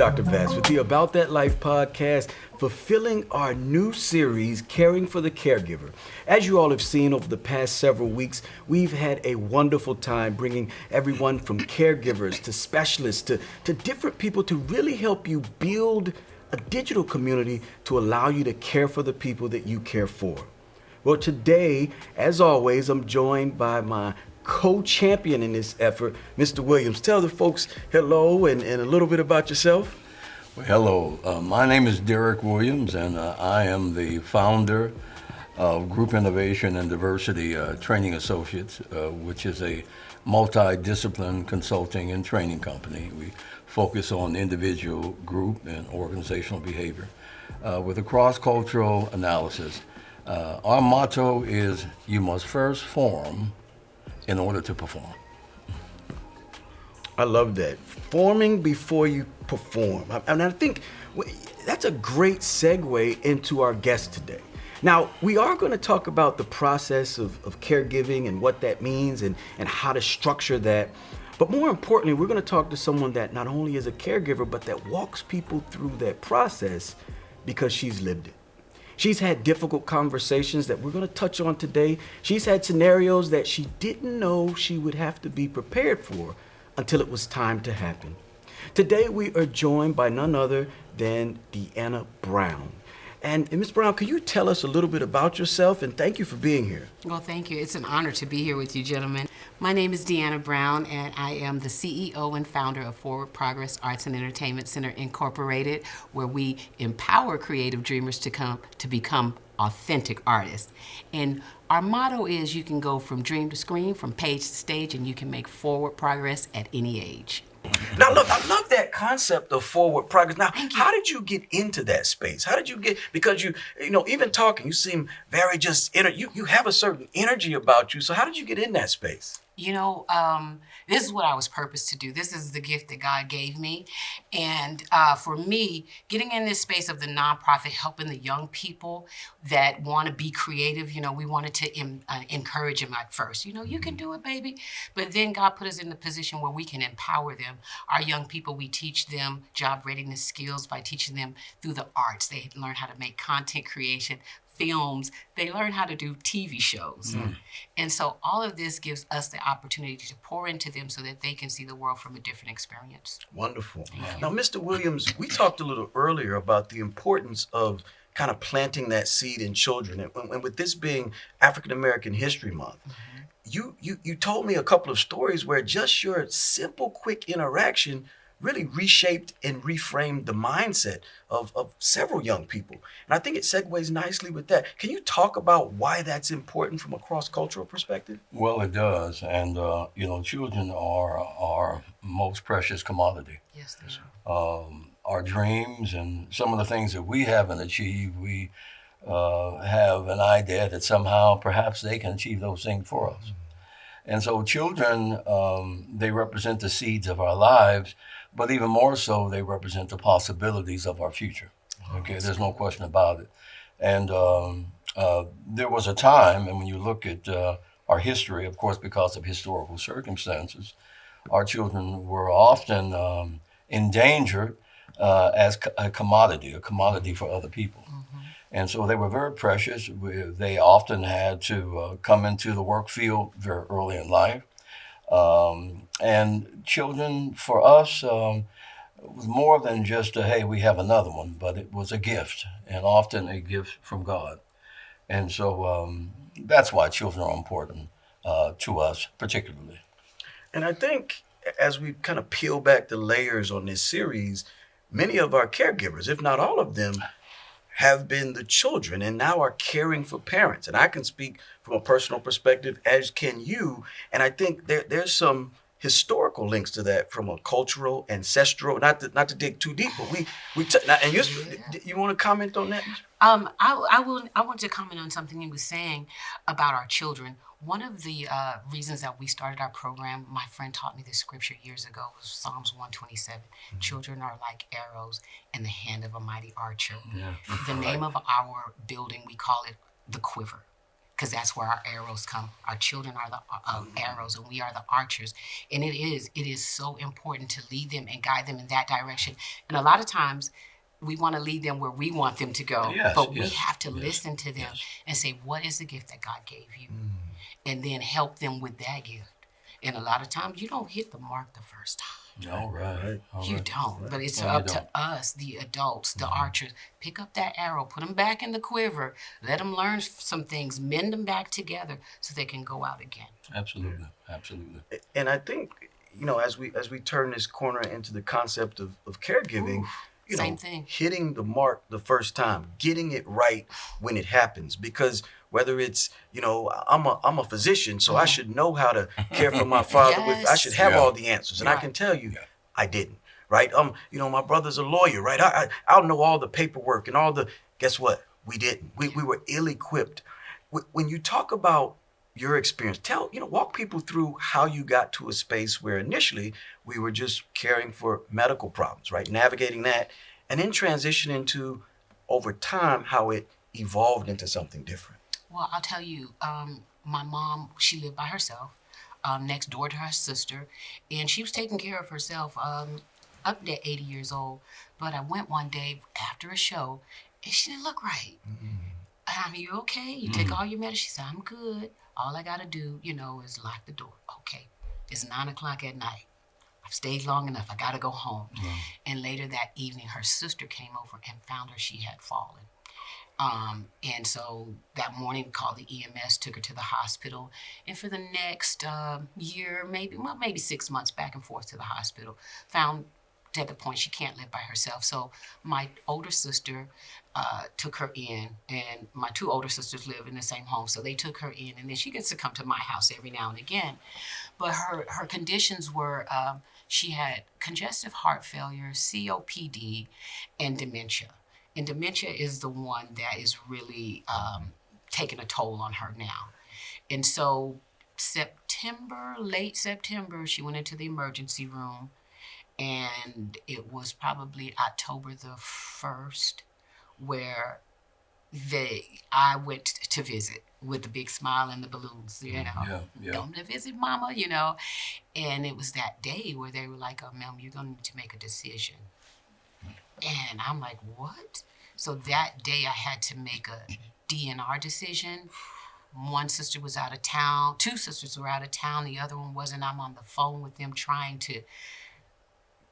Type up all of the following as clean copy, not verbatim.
Dr. Vance with the About That Life podcast, fulfilling our new series, Caring for the Caregiver. As you all have seen over the past several weeks, we've had a wonderful time bringing everyone from caregivers to specialists to different people to really help you build a digital community to allow you to care for the people that you care for. Well, today, as always, I'm joined by my co-champion in this effort, Mr. Williams. Tell the folks hello and a little bit about yourself. Well, hello, my name is Derek Williams, and I am the founder of Group Innovation and Diversity Training Associates, which is a multidiscipline consulting and training company. We focus on individual, group, and organizational behavior with a cross-cultural analysis. Our motto is, you must first form in order to perform. I love that. Forming before you perform. And I think that's a great segue into our guest today. Now, we are going to talk about the process of caregiving and what that means and how to structure that. But more importantly, we're going to talk to someone that not only is a caregiver, but that walks people through that process because she's lived it. She's had difficult conversations that we're going to touch on today. She's had scenarios that she didn't know she would have to be prepared for until it was time to happen. Today we are joined by none other than Deanna Brown. And Ms. Brown, can you tell us a little bit about yourself? And thank you for being here. Well, thank you. It's an honor to be here with you, gentlemen. My name is Deanna Brown, and I am the CEO and founder of Forward Progress Arts and Entertainment Center Incorporated, where we empower creative dreamers to become authentic artists. And our motto is you can go from dream to screen, from page to stage, and you can make forward progress at any age. Now, look, I love that concept of forward progress. Now, how did you get into that space? How did you get, because you know, even talking, you seem very just, you have a certain energy about you. So how did you get in that space? You know, this is what I was purposed to do. This is the gift that God gave me. And for me, getting in this space of the nonprofit, helping the young people that want to be creative, you know, we wanted to encourage them at first. You know, you can do it, baby. But then God put us in the position where we can empower them. Our young people, we teach them job readiness skills by teaching them through the arts. They learn how to make content creation, films, they learn how to do TV shows. And so all of this gives us the opportunity to pour into them so that they can see the world from a different experience. Wonderful. Now, Mr. Williams, we talked a little earlier about the importance of kind of planting that seed in children. And with this being African American History Month, you told me a couple of stories where just your simple, quick interaction really reshaped and reframed the mindset of several young people. And I think it segues nicely with that. Can you talk about why that's important from a cross-cultural perspective? Well, it does, and you know, children are our most precious commodity. Yes, they are. Our dreams and some of the things that we haven't achieved, we have an idea that somehow perhaps they can achieve those things for us. And so children, they represent the seeds of our lives, but even more so, they represent the possibilities of our future. Okay, there's no question about it. And there was a time, and when you look at our history, of course, because of historical circumstances, our children were often endangered as a commodity for other people. And so they were very precious. They often had to come into the work field very early in life. And children, for us, was more than just hey, we have another one, but it was a gift, and often a gift from God. And so that's why children are important to us, particularly. And I think as we kind of peel back the layers on this series, many of our caregivers, if not all of them, have been the children and now are caring for parents. And I can speak from a personal perspective, as can you. And I think there's some historical links to that from a cultural, ancestral, not to dig too deep, but and you want to comment on that? I want to comment on something you were saying about our children. One of the reasons that we started our program, my friend taught me this scripture years ago, was Psalms 127. Children are like arrows in the hand of a mighty archer. The name of our building, we call it the Quiver, because that's where our arrows come. Our children are the arrows, and we are the archers. And it is so important to lead them and guide them in that direction. And a lot of times, we want to lead them where we want them to go, Yes, but we yes, have to yes, listen to them yes. and say, what is the gift that God gave you? And then help them with that gift. And a lot of times, you don't hit the mark the first time. All right. All You right. don't, but it's No, you up to don't. us, the adults, the archers. Pick up that arrow, put them back in the quiver, let them learn some things, mend them back together so they can go out again. Absolutely. Absolutely. And I think, as we turn this corner into the concept of caregiving, Oof, same thing. hitting the mark the first time, getting it right when it happens. Because whether it's, I'm a physician, so I should know how to care for my father I should Yes. have Yeah. all the answers. And I can tell you, I didn't. Right? My brother's a lawyer, right? I'll know all the paperwork and all the, guess what? We didn't. We were ill-equipped. When you talk about your experience, walk people through how you got to a space where initially we were just caring for medical problems, right? Navigating that, and then transitioning to, over time, how it evolved into something different. Well, I'll tell you, my mom, she lived by herself, next door to her sister, and she was taking care of herself up to 80 years old. But I went one day after a show, and she didn't look right. You okay? You take all your medicine? She said, I'm good. All I got to do, is lock the door. Okay. It's 9 o'clock at night. I've stayed long enough. I got to go home. And later that evening, her sister came over and found her she had fallen. And so that morning, we called the EMS, took her to the hospital. And for the next year, maybe 6 months, back and forth to the hospital, found at the point she can't live by herself. So my older sister took her in, and my two older sisters live in the same home. So they took her in, and then she gets to come to my house every now and again. But her conditions were, she had congestive heart failure, COPD, and dementia. And dementia is the one that is really taking a toll on her now. And so late September, she went into the emergency room, and it was probably October the 1st where I went to visit with the big smile and the balloons, Come to visit mama, And it was that day where they were like, ma'am, you're going to need to make a decision. And I'm like, what? So that day I had to make a DNR decision. One sister was out of town. Two sisters were out of town. The other one wasn't. I'm on the phone with them trying to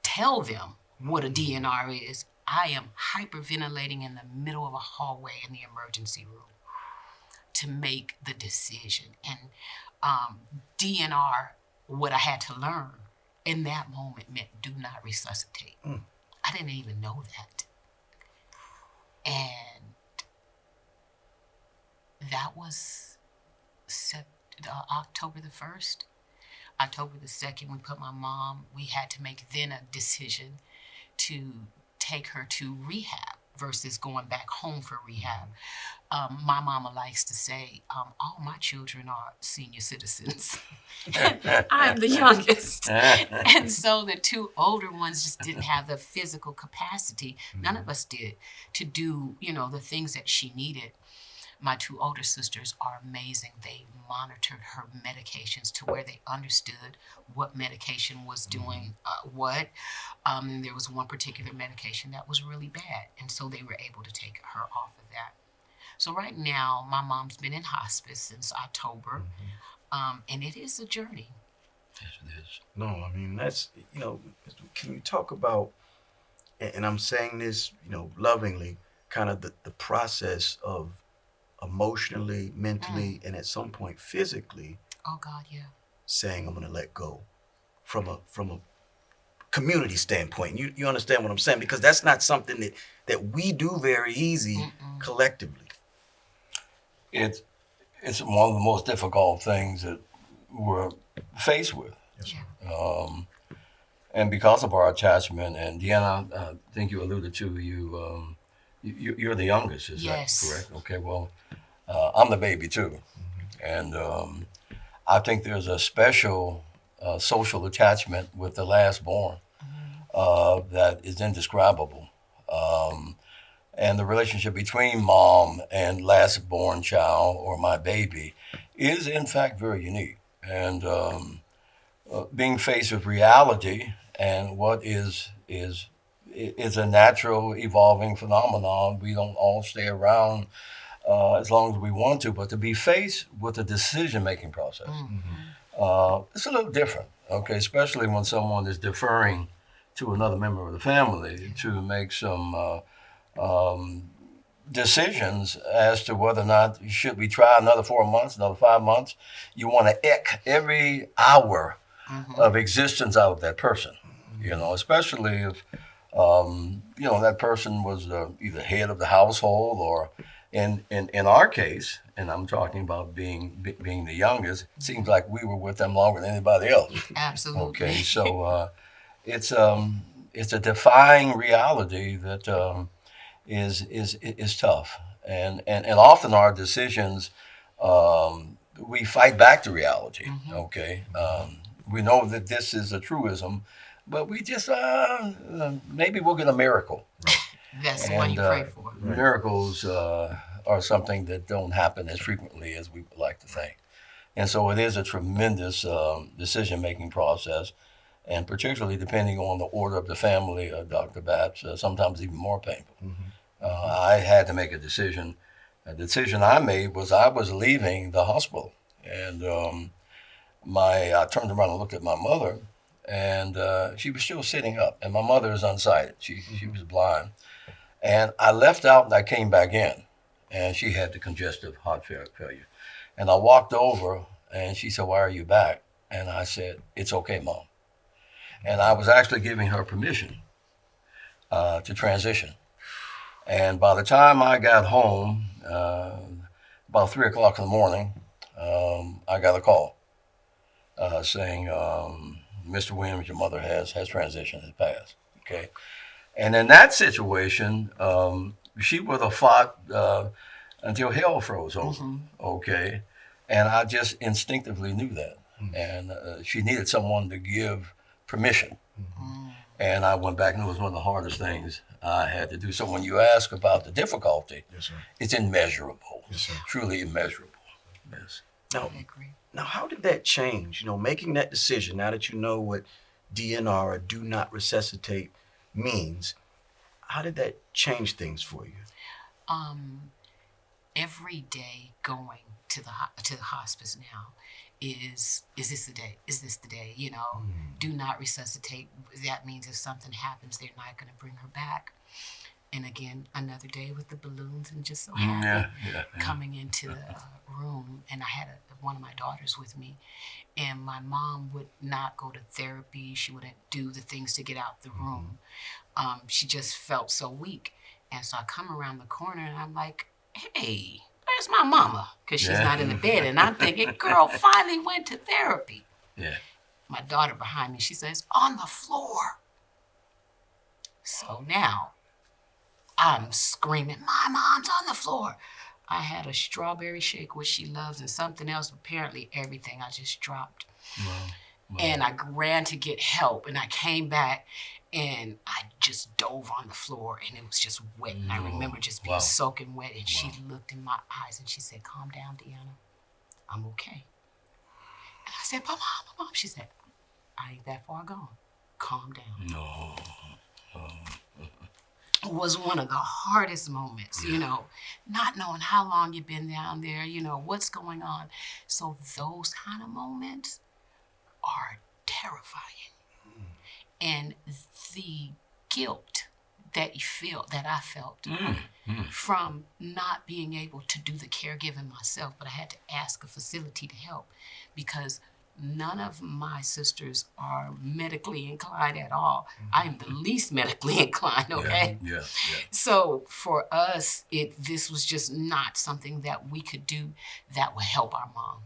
tell them what a DNR is. I am hyperventilating in the middle of a hallway in the emergency room to make the decision. And DNR, what I had to learn in that moment meant do not resuscitate. I didn't even know that. And that was October the 1st. October the 2nd, we put my mom, we had to make then a decision to take her to rehab versus going back home for rehab. My mama likes to say, all my children are senior citizens. I'm the youngest. And so the two older ones just didn't have the physical capacity, none of us did, to do, the things that she needed. My two older sisters are amazing. They monitored her medications to where they understood what medication was doing what. And there was one particular medication that was really bad. And so they were able to take her off of that. So right now, my mom's been in hospice since October. And it is a journey. Yes, it is. No, I mean, that's, can you talk about, and I'm saying this, lovingly, kind of the process of emotionally, mentally, and at some point physically. Oh God, yeah. Saying I'm going to let go from a community standpoint. You understand what I'm saying? Because that's not something that we do very easy collectively. It's one of the most difficult things that we're faced with. Yes, Yeah. And because of our attachment, and Deanna, I think you alluded to, you're the youngest, is Yes. that correct? Okay, well, I'm the baby too. And I think there's a special social attachment with the last born that is indescribable. and the relationship between mom and last born child or my baby is in fact very unique. And being faced with reality and what is a natural evolving phenomenon. We don't all stay around as long as we want to, but to be faced with a decision making process, it's a little different. Okay, especially when someone is deferring to another member of the family to make some decisions as to whether or not should we try another 4 months, another 5 months. You want to eck every hour of existence out of that person, especially if that person was either head of the household or in our case, and I'm talking about being the youngest, it seems like we were with them longer than anybody else. Absolutely. Okay, so it's it's a defying reality that is tough, and often our decisions, we fight back to reality. Okay, we know that this is a truism, but we just maybe we'll get a miracle. That's the one you pray for. Miracles are something that don't happen as frequently as we would like to think, and so it is a tremendous decision-making process, and particularly depending on the order of the family, Dr. Babs, sometimes even more painful. I had to make a decision. A decision I made was I was leaving the hospital, and I turned around and looked at my mother, and she was still sitting up, and my mother is unsighted. She was blind, and I left out and I came back in, and she had the congestive heart failure, and I walked over, and she said, "Why are you back?" And I said, "It's okay, Mom," and I was actually giving her permission to transition. And by the time I got home, about 3 o'clock in the morning, I got a call saying, "Mr. Williams, your mother has transitioned, has passed." Okay, and in that situation, she would have fought until hell froze over. Okay, and I just instinctively knew that, and she needed someone to give permission. And I went back, and it was one of the hardest things I had to do. So when you ask about the difficulty, Yes, sir. it's immeasurable. Yes, sir. Truly immeasurable. Yes. Now, I agree. now, how did that change? Making that decision now that you know what DNR or do not resuscitate means. How did that change things for you? Every day going to the hospice now is this the day? Is this the day? Do not resuscitate. That means if something happens, they're not going to bring her back. And again, another day with the balloons and just so happy coming into the room. And I had one of my daughters with me, and my mom would not go to therapy. She wouldn't do the things to get out the room. She just felt so weak. And so I come around the corner and I'm like, "Hey, where's my mama?" Because she's not in the bed. And I'm thinking, girl finally went to therapy. Yeah. My daughter behind me, she says, "On the floor." So now I'm screaming, "My mom's on the floor." I had a strawberry shake, which she loves, and something else, apparently everything I just dropped. Wow. And I ran to get help, and I came back, and I just dove on the floor, and it was just wet. And I remember just being soaking wet, and she looked in my eyes, and she said, "Calm down, Deanna. I'm okay." And I said, "But Mom." She said, "I ain't that far gone. Calm down." No. It was one of the hardest moments, not knowing how long you've been down there, what's going on. So those kind of moments are terrifying. And the guilt that I felt from not being able to do the caregiving myself, but I had to ask a facility to help because none of my sisters are medically inclined at all. I am the least medically inclined, okay? Yeah. So for us, this was just not something that we could do that would help our mom.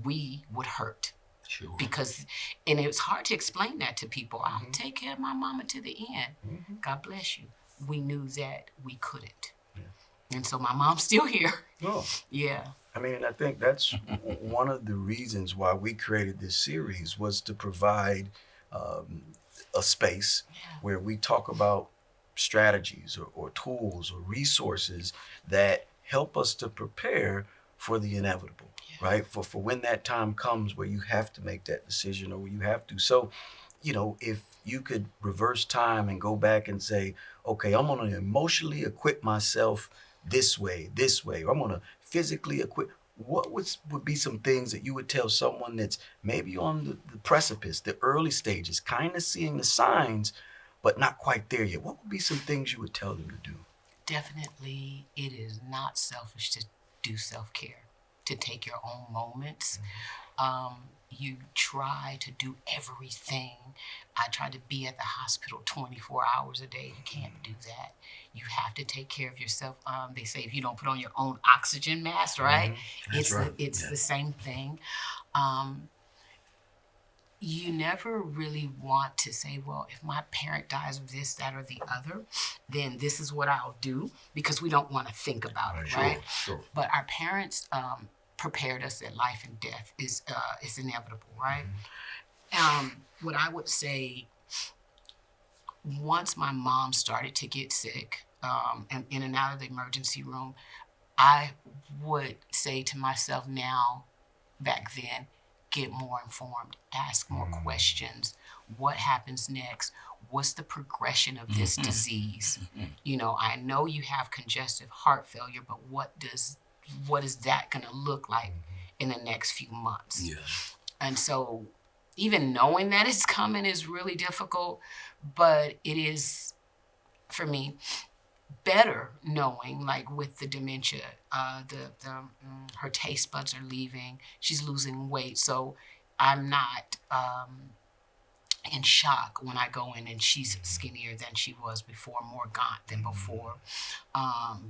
We would hurt. Sure. And it was hard to explain that to people. I'll take care of my mama to the end. God bless you. We knew that we couldn't. And so my mom's still here. Oh. Yeah. I mean, I think that's one of the reasons why we created this series was to provide a space where we talk about strategies or tools or resources that help us to prepare for the inevitable, right? For when that time comes where you have to make that decision or where you have to. So, if you could reverse time and go back and say, okay, I'm going to emotionally equip myself this way, or I'm going to physically equip. What would be some things that you would tell someone that's maybe on the precipice, the early stages, kind of seeing the signs, but not quite there yet? What would be some things you would tell them to do? Definitely, it is not selfish to do self care, to take your own moments. You try to do everything. I try to be at the hospital 24 hours a day. You can't do that. You have to take care of yourself. They say if you don't put on your own oxygen mask, right? That's right. It's Yeah. the same thing. Um, you never really want to say, well, if my parent dies of this, that, or the other, then this is what I'll do, because we don't want to think about it, right? Sure. But our parents prepared us that life and death is inevitable, right? What I would say, once my mom started to get sick and in and out of the emergency room, I would say to myself now, back then, get more informed, ask more questions. What happens next? What's the progression of this disease? I know you have congestive heart failure, but what is that going to look like in the next few months? Yes. And so even knowing that it's coming is really difficult, but it is, for me, better knowing, like with the dementia, her taste buds are leaving, she's losing weight, so I'm not in shock when I go in and she's skinnier than she was before, more gaunt than before,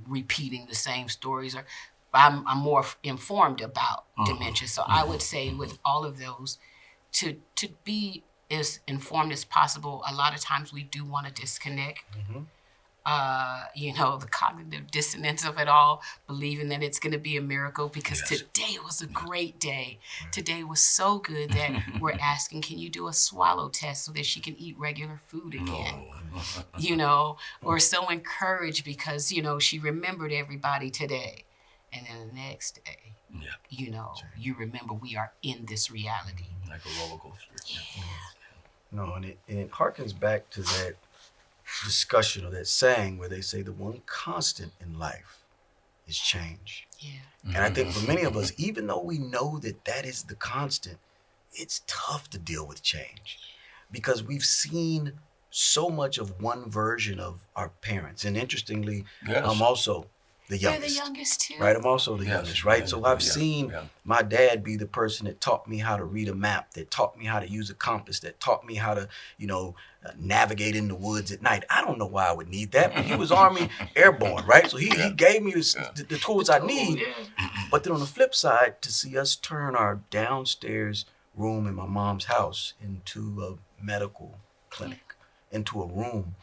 repeating the same stories, or I'm more informed about dementia. So I would say with all of those, to be as informed as possible. A lot of times we do want to disconnect. The cognitive dissonance of it all, believing that it's going to be a miracle, because today was a great day. Today was so good that we're asking, can you do a swallow test so that she can eat regular food again? Or so encouraged because, she remembered everybody today. And then the next day, you remember we are in this reality. Like a roller coaster. Yeah. No, and it harkens back to that discussion or that saying where they say the one constant in life is change. Yeah. And I think for many of us, even though we know that is the constant, it's tough to deal with change because we've seen so much of one version of our parents. And interestingly, I'm also the youngest. You're the youngest too. Right, I'm also the youngest, right? Yeah, so I've seen my dad be the person that taught me how to read a map, that taught me how to use a compass, that taught me how to, navigate in the woods at night. I don't know why I would need that, but he was Army Airborne, right? So he gave me the tools I need. But then on the flip side, to see us turn our downstairs room in my mom's house into a medical clinic, into a room,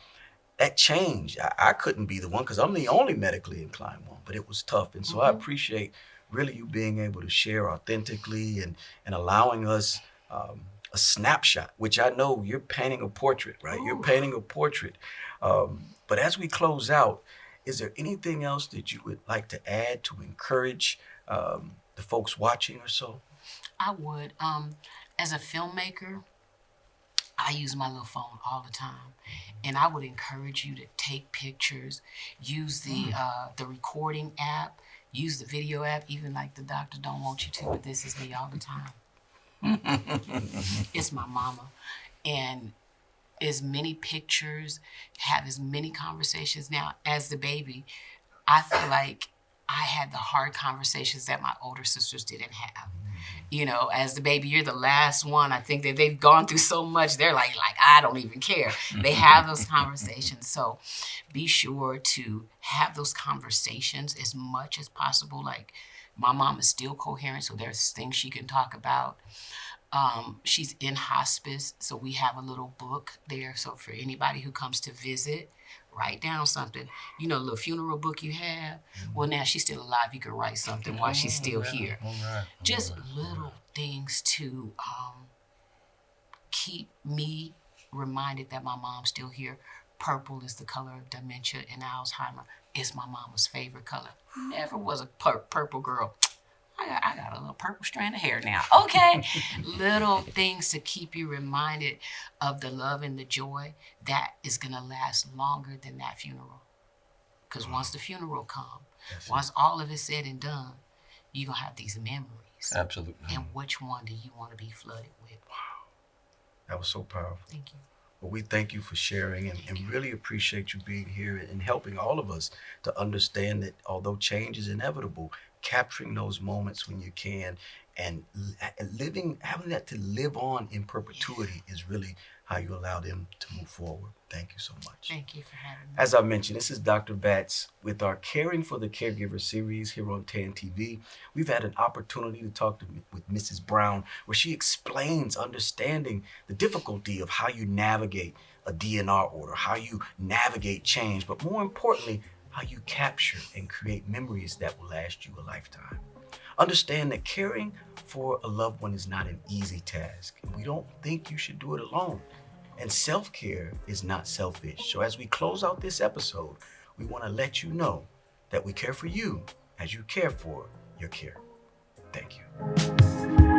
that changed. I couldn't be the one because I'm the only medically inclined one, but it was tough. And so I appreciate really you being able to share authentically and allowing us a snapshot, which I know you're painting a portrait, right? Ooh. You're painting a portrait. But as we close out, is there anything else that you would like to add to encourage the folks watching or so? I would. As a filmmaker, I use my little phone all the time, and I would encourage you to take pictures, use the recording app, use the video app, even like the doctor don't want you to, but this is me all the time. It's my mama. And as many pictures, have as many conversations. Now, as the baby, I feel like I had the hard conversations that my older sisters didn't have. As the baby, you're the last one. I think that they've gone through so much. They're like, I don't even care. They have those conversations. So be sure to have those conversations as much as possible. Like, my mom is still coherent, so there's things she can talk about. She's in hospice, so we have a little book there. So for anybody who comes to visit, write down something. The little funeral book you have. Well, now she's still alive. You can write something while she's still here. Just little things to keep me reminded that my mom's still here. purple is the color of dementia and Alzheimer. It's my mama's favorite color. Never was a purple girl. I got a little purple strand of hair now. Okay. Little things to keep you reminded of the love and the joy that is going to last longer than that funeral. Because once the funeral comes, once all of it's said and done, you're going to have these memories. Absolutely. And which one do you want to be flooded with? Wow. That was so powerful. Thank you. Well, we thank you for sharing and really appreciate you being here and helping all of us to understand that although change is inevitable, capturing those moments when you can and having that to live on in perpetuity is really how you allow them to move forward. Thank you so much. Thank you for having me. As I mentioned, this is Dr. Batts with our Caring for the Caregiver series here on TAN TV. We've had an opportunity to talk with Mrs. Brown, where she explains understanding the difficulty of how you navigate a DNR order, how you navigate change, but more importantly, how you capture and create memories that will last you a lifetime. Understand that caring for a loved one is not an easy task. We don't think you should do it alone. And self-care is not selfish. So as we close out this episode, we want to let you know that we care for you as you care for your care. Thank you.